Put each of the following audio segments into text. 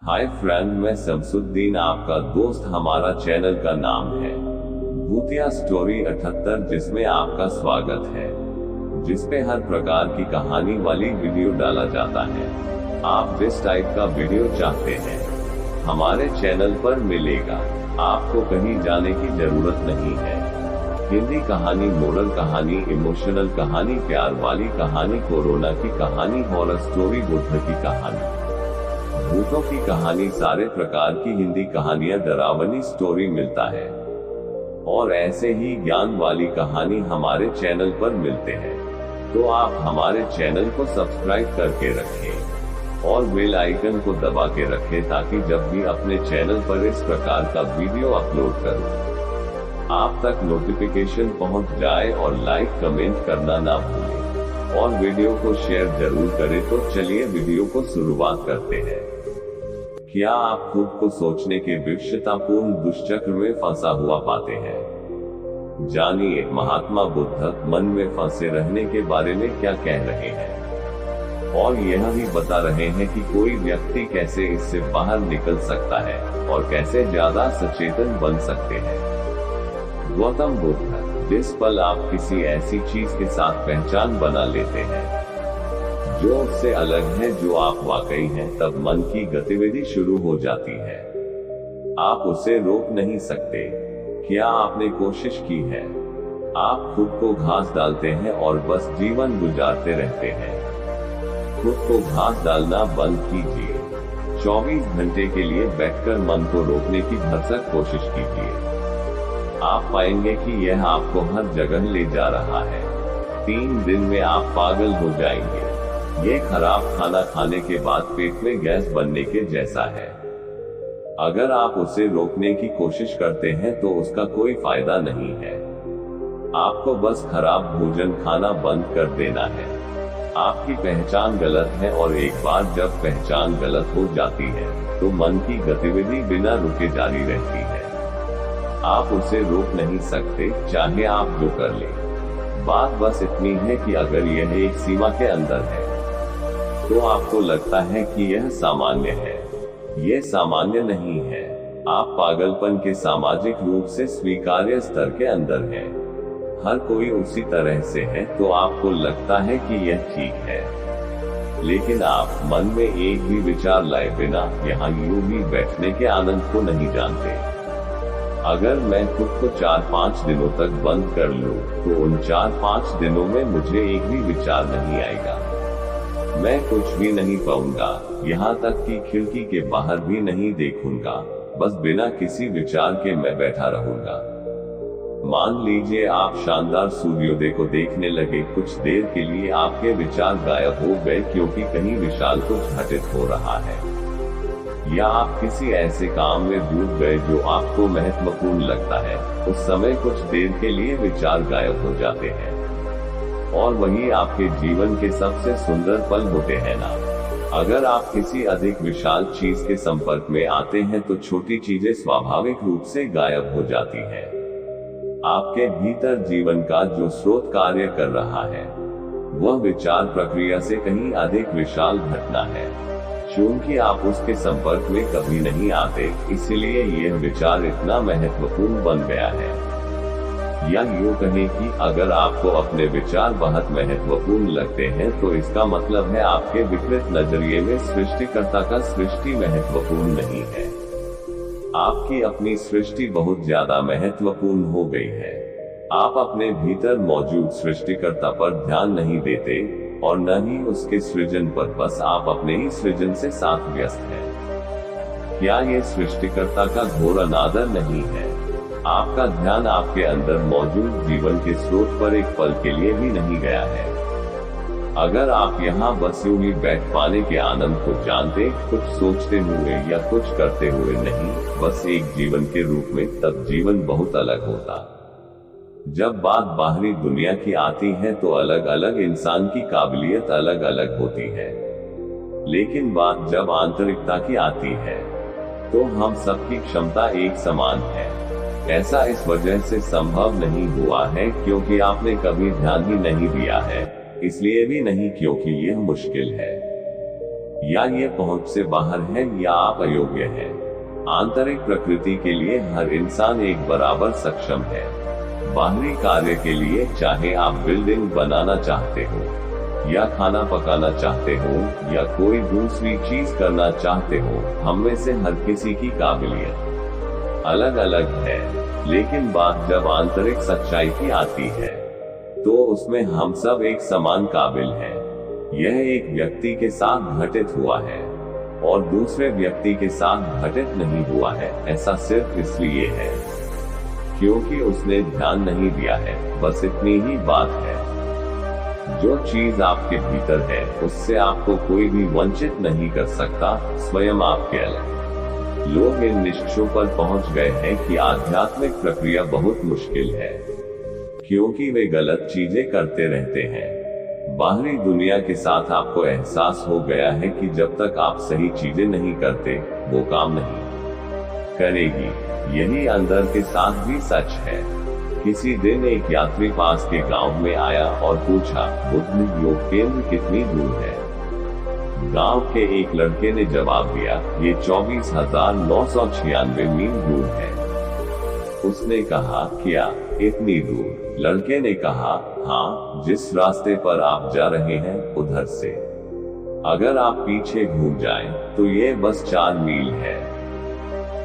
Hi friend, मैं शमसुद्दीन आपका दोस्त। हमारा चैनल का नाम है भूतिया स्टोरी 78, जिसमें आपका स्वागत है, जिसपे हर प्रकार की कहानी वाली वीडियो डाला जाता है। आप जिस टाइप का वीडियो चाहते हैं हमारे चैनल पर मिलेगा। आपको कहीं जाने की जरूरत नहीं है। हिंदी कहानी, मोरल कहानी, इमोशनल कहानी, प्यार वाली कहानी, कोरोना की कहानी, हॉरर स्टोरी, बुद्ध की कहानी, भूतों की कहानी, सारे प्रकार की हिंदी कहानियां, डरावनी स्टोरी मिलता है। और ऐसे ही ज्ञान वाली कहानी हमारे चैनल पर मिलते हैं। तो आप हमारे चैनल को सब्सक्राइब करके रखें और बेल आइकन को दबा के रखें, ताकि जब भी अपने चैनल पर इस प्रकार का वीडियो अपलोड करूं, आप तक नोटिफिकेशन पहुंच जाए। और लाइक कमेंट करना ना भूलें और वीडियो को शेयर जरूर करें। तो चलिए वीडियो को शुरुआत करते हैं। क्या आप खुद को सोचने के विवशतापूर्ण दुष्चक्र में फंसा हुआ पाते हैं? जानिए महात्मा बुद्ध मन में फंसे रहने के बारे में क्या कह रहे हैं, और यह भी बता रहे हैं कि कोई व्यक्ति कैसे इससे बाहर निकल सकता है और कैसे ज्यादा सचेतन बन सकते हैं। गौतम बुद्ध, जिस पल आप किसी ऐसी चीज के साथ पहचान बना लेते हैं जो उससे अलग है, जो आप वाकई हैं, तब मन की गतिविधि शुरू हो जाती है। आप उसे रोक नहीं सकते। क्या आपने कोशिश की है? आप खुद को घास डालते हैं और बस जीवन गुजारते रहते हैं। खुद को घास डालना बंद कीजिए। 24 घंटे के लिए बैठकर मन को रोकने की भरसक कोशिश कीजिए। आप पाएंगे कि यह आपको हर जगह ले जा रहा है। 3 दिन में आप पागल हो जाएंगे। ये खराब खाना खाने के बाद पेट में गैस बनने के जैसा है। अगर आप उसे रोकने की कोशिश करते हैं तो उसका कोई फायदा नहीं है। आपको बस खराब भोजन खाना बंद कर देना है। आपकी पहचान गलत है, और एक बार जब पहचान गलत हो जाती है तो मन की गतिविधि बिना रुके जारी रहती है। आप उसे रोक नहीं सकते, चाहे आप जो कर लें। बात बस इतनी है कि अगर यह एक सीमा के अंदर है तो आपको लगता है कि यह सामान्य है। यह सामान्य नहीं है। आप पागलपन के सामाजिक रूप से स्वीकार्य स्तर के अंदर हैं। हर कोई उसी तरह से है, तो आपको लगता है कि यह ठीक है। लेकिन आप मन में एक भी विचार लाए बिना यहाँ यूं ही बैठने के आनंद को नहीं जानते। अगर मैं खुद को 4-5 दिनों तक बंद कर लूं, तो उन 4-5 दिनों में मुझे एक भी विचार नहीं आएगा। मैं कुछ भी नहीं पाऊंगा, यहाँ तक कि खिड़की के बाहर भी नहीं देखूंगा। बस बिना किसी विचार के मैं बैठा रहूंगा। मान लीजिए आप शानदार सूर्योदय को देखने लगे। कुछ देर के लिए आपके विचार गायब हो गए, क्योंकि कहीं विशाल कुछ घटित हो रहा है, या आप किसी ऐसे काम में डूब गए जो आपको महत्वपूर्ण लगता है। उस समय कुछ देर के लिए विचार गायब हो जाते हैं, और वही आपके जीवन के सबसे सुंदर पल होते हैं ना। अगर आप किसी अधिक विशाल चीज के संपर्क में आते हैं तो छोटी चीजें स्वाभाविक रूप से गायब हो जाती हैं। आपके भीतर जीवन का जो स्रोत कार्य कर रहा है, वह विचार प्रक्रिया से कहीं अधिक विशाल घटना है। चूंकि आप उसके संपर्क में कभी नहीं आते, इसलिए यह विचार इतना महत्वपूर्ण बन गया है। या यूं कहें कि अगर आपको अपने विचार बहुत महत्वपूर्ण लगते हैं, तो इसका मतलब है आपके विकृत नजरिए में सृष्टिकर्ता का सृष्टि महत्वपूर्ण नहीं है। आपकी अपनी सृष्टि बहुत ज्यादा महत्वपूर्ण हो गई है। आप अपने भीतर मौजूद सृष्टिकर्ता पर ध्यान नहीं देते, और न ही उसके सृजन पर। बस आप अपने ही सृजन से साथ व्यस्त हैं। क्या ये सृष्टिकर्ता का घोर अनादर नहीं है? आपका ध्यान आपके अंदर मौजूद जीवन के स्रोत पर एक पल के लिए भी नहीं गया है। अगर आप यहाँ बस यूं ही बैठ पाने के आनंद को जानते, कुछ सोचते हुए या कुछ करते हुए नहीं, बस एक जीवन के रूप में, तब जीवन बहुत अलग होता। जब बात बाहरी दुनिया की आती है तो अलग अलग इंसान की काबिलियत अलग अलग होती है, लेकिन बात जब आंतरिकता की आती है तो हम सबकी क्षमता एक समान है। ऐसा इस वजह से संभव नहीं हुआ है क्योंकि आपने कभी ध्यान ही नहीं दिया है, इसलिए भी नहीं क्योंकि यह मुश्किल है। या ये पहुंच से बाहर है या आप अयोग्य हैं। आंतरिक प्रकृति के लिए हर इंसान एक बराबर सक्षम है। बाहरी कार्य के लिए चाहे आप बिल्डिंग बनाना चाहते हो, या खाना पकाना चाहते हो, या कोई दूसरी चीज करना चाहते हो, हम में से हर किसी की काबिलियत अलग अलग है। लेकिन बात जब आंतरिक सच्चाई की आती है, तो उसमें हम सब एक समान काबिल हैं। यह एक व्यक्ति के साथ घटित हुआ है और दूसरे व्यक्ति के साथ घटित नहीं हुआ है। ऐसा सिर्फ इसलिए है क्योंकि उसने ध्यान नहीं दिया है। बस इतनी ही बात है। जो चीज आपके भीतर है, उससे आपको कोई भी वंचित नहीं कर सकता, स्वयं आपके अलग। लोग इन निष्कर्षों पर पहुंच गए हैं कि आध्यात्मिक प्रक्रिया बहुत मुश्किल है, क्योंकि वे गलत चीजें करते रहते हैं। बाहरी दुनिया के साथ आपको एहसास हो गया है कि जब तक आप सही चीजें नहीं करते, वो काम नहीं करेगी। यही अंदर के साथ भी सच है। किसी दिन एक यात्री पास के गांव में आया और पूछा, बुद्ध योग केंद्र कितनी दूर है? गांव के एक लड़के ने जवाब दिया, ये 24,996 मील दूर है। उसने कहा, क्या इतनी दूर? लड़के ने कहा, हाँ, जिस रास्ते पर आप जा रहे हैं उधर से अगर आप पीछे घूम जाएं, तो ये बस 4 मील है।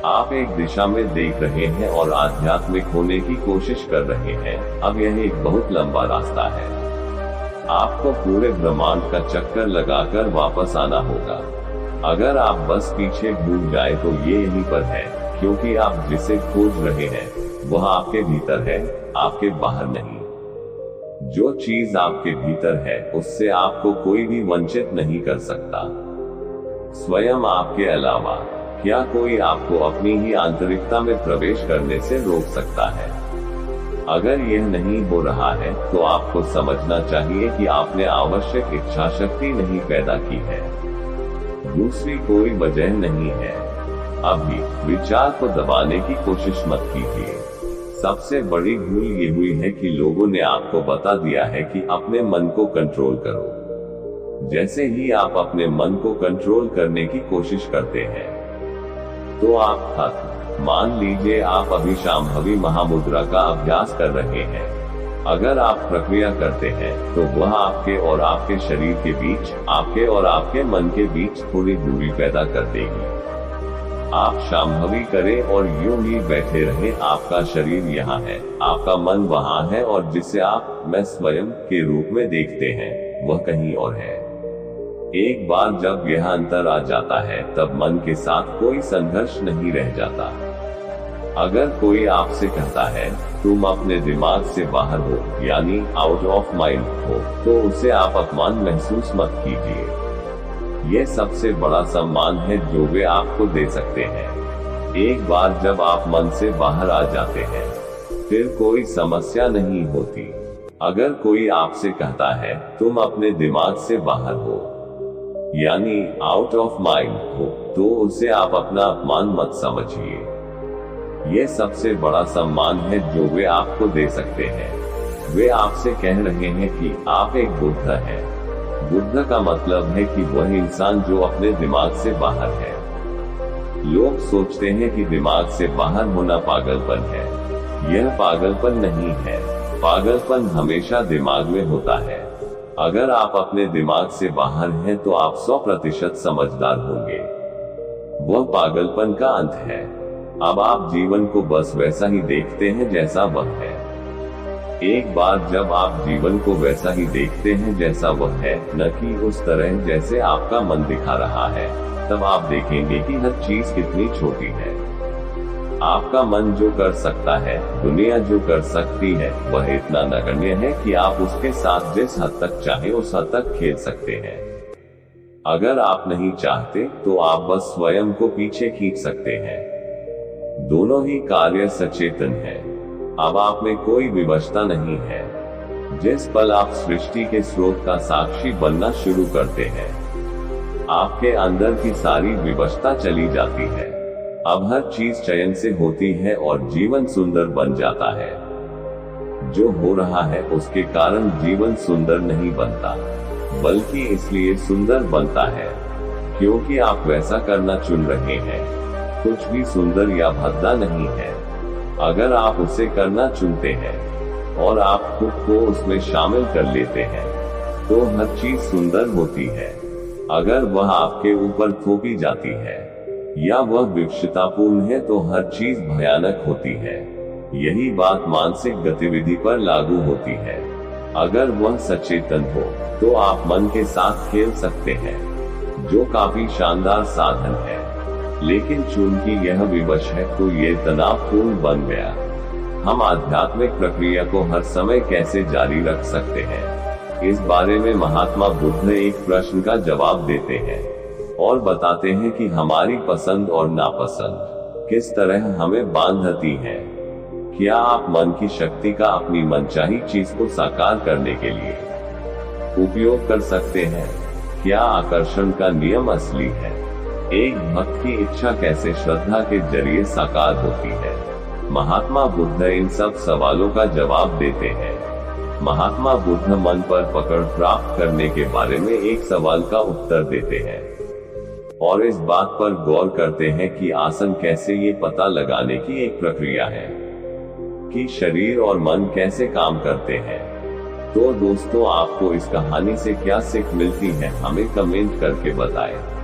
आप एक दिशा में देख रहे हैं और आध्यात्मिक होने की कोशिश कर रहे हैं। अब यह एक बहुत लंबा रास्ता है। आपको पूरे ब्रह्मांड का चक्कर लगाकर वापस आना होगा। अगर आप बस पीछे घूम जाए तो ये यहीं पर है, क्योंकि आप जिसे खोज रहे हैं वह आपके भीतर है, आपके बाहर नहीं। जो चीज आपके भीतर है, उससे आपको कोई भी वंचित नहीं कर सकता, स्वयं आपके अलावा। क्या कोई आपको अपनी ही आंतरिकता में प्रवेश करने से रोक सकता है? अगर यह नहीं हो रहा है, तो आपको समझना चाहिए कि आपने आवश्यक इच्छा शक्ति नहीं पैदा की है। दूसरी कोई वजह नहीं है। अभी विचार को दबाने की कोशिश मत कीजिए। सबसे बड़ी भूल ये हुई है कि लोगों ने आपको बता दिया है कि अपने मन को कंट्रोल करो। जैसे ही आप अपने मन को कंट्रोल करने की कोशिश करते हैं, तो आप खत्म। मान लीजिए आप अभी शांभवी महामुद्रा का अभ्यास कर रहे हैं। अगर आप प्रक्रिया करते हैं, तो वह आपके और आपके शरीर के बीच, आपके और आपके मन के बीच थोड़ी दूरी पैदा कर देगी। आप शांभवी करें और यूं ही बैठे रहें। आपका शरीर यहाँ है, आपका मन वहाँ है, और जिसे आप मैं स्वयं के रूप में देखते हैं, वह कहीं और है। एक बार जब यह अंतर आ जाता है, तब मन के साथ कोई संघर्ष नहीं रह जाता। अगर कोई आपसे कहता है, तुम अपने दिमाग से बाहर हो, यानी आउट ऑफ माइंड हो, तो उसे आप अपमान महसूस मत कीजिए। यह सबसे बड़ा सम्मान है जो वे आपको दे सकते हैं। एक बार जब आप मन से बाहर आ जाते हैं, फिर कोई समस्या नहीं होती। अगर कोई आपसे कहता है, तुम अपने दिमाग से बाहर हो, यानी आउट ऑफ माइंड हो, तो उसे आप अपना अपमान मत समझिए। यह सबसे बड़ा सम्मान है जो वे आपको दे सकते हैं। वे आपसे कह रहे हैं कि आप एक बुद्ध हैं। बुद्ध का मतलब है कि वह इंसान जो अपने दिमाग से बाहर है। लोग सोचते हैं कि दिमाग से बाहर होना पागलपन है। यह पागलपन नहीं है। पागलपन हमेशा दिमाग में होता है। अगर आप अपने दिमाग से बाहर हैं, तो आप 100% समझदार होंगे। वह पागलपन का अंत है। अब आप जीवन को बस वैसा ही देखते हैं जैसा वह है। एक बार जब आप जीवन को वैसा ही देखते हैं जैसा वह है, न कि उस तरह जैसे आपका मन दिखा रहा है, तब आप देखेंगे कि हर चीज कितनी छोटी है। आपका मन जो कर सकता है, दुनिया जो कर सकती है, वह इतना नगण्य है कि आप उसके साथ जिस हद तक चाहे उस हद तक खेल सकते हैं। अगर आप नहीं चाहते, तो आप बस स्वयं को पीछे खींच सकते हैं। दोनों ही कार्य सचेतन है। अब आप में कोई विवशता नहीं है। जिस पल आप सृष्टि के स्रोत का साक्षी बनना शुरू करते हैं, आपके अंदर की सारी विवशता चली जाती है। अब हर चीज चयन से होती है और जीवन सुंदर बन जाता है। जो हो रहा है उसके कारण जीवन सुंदर नहीं बनता, बल्कि इसलिए सुंदर बनता है। क्योंकि आप वैसा करना चुन रहे हैं। कुछ भी सुंदर या भद्दा नहीं है। अगर आप उसे करना चुनते हैं और आप खुद को उसमें शामिल कर लेते हैं, तो हर चीज सुंदर होती है। अगर वह आपके ऊपर थोपी जाती है या वह विवशतापूर्ण है, तो हर चीज भयानक होती है। यही बात मानसिक गतिविधि पर लागू होती है। अगर वह सचेतन हो, तो आप मन के साथ खेल सकते हैं, जो काफी शानदार साधन है। लेकिन चूंकि यह विवश है, तो ये तनावपूर्ण बन गया। हम आध्यात्मिक प्रक्रिया को हर समय कैसे जारी रख सकते हैं, इस बारे में महात्मा बुद्ध एक प्रश्न का जवाब देते हैं और बताते हैं कि हमारी पसंद और नापसंद किस तरह हमें बांधती है। क्या आप मन की शक्ति का अपनी मनचाही चीज को साकार करने के लिए उपयोग कर सकते हैं? क्या आकर्षण का नियम असली है? एक भक्त की इच्छा कैसे श्रद्धा के जरिए साकार होती है? महात्मा बुद्ध इन सब सवालों का जवाब देते हैं। महात्मा बुद्ध मन पर पकड़ प्राप्त करने के बारे में एक सवाल का उत्तर देते हैं और इस बात पर गौर करते हैं कि आसन कैसे ये पता लगाने की एक प्रक्रिया है कि शरीर और मन कैसे काम करते हैं। तो दोस्तों, आपको इस कहानी से क्या सीख मिलती है, हमें कमेंट करके बताएं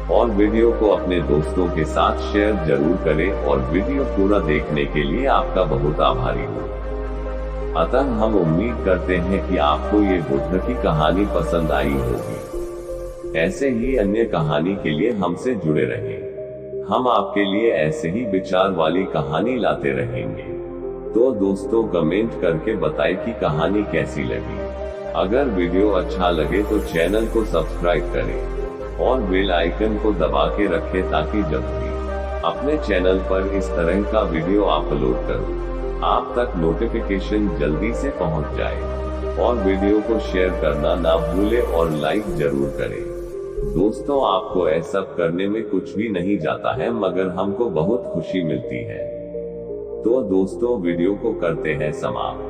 और वीडियो को अपने दोस्तों के साथ शेयर जरूर करें। और वीडियो पूरा देखने के लिए आपका बहुत आभारी हूँ। अतः हम उम्मीद करते हैं कि आपको ये बुद्ध की कहानी पसंद आई होगी। ऐसे ही अन्य कहानी के लिए हमसे जुड़े रहें। हम आपके लिए ऐसे ही विचार वाली कहानी लाते रहेंगे। तो दोस्तों, कमेंट करके बताएं कि कहानी कैसी लगी। अगर वीडियो अच्छा लगे तो चैनल को सब्सक्राइब करें और बेल आइकन को दबा के रखें, ताकि जब भी अपने चैनल पर इस तरह का वीडियो अपलोड करूं, आप तक नोटिफिकेशन जल्दी से पहुंच जाए। और वीडियो को शेयर करना ना भूलें और लाइक जरूर करें। दोस्तों, आपको ऐसा करने में कुछ भी नहीं जाता है, मगर हमको बहुत खुशी मिलती है। तो दोस्तों, वीडियो को करते हैं समाप्त।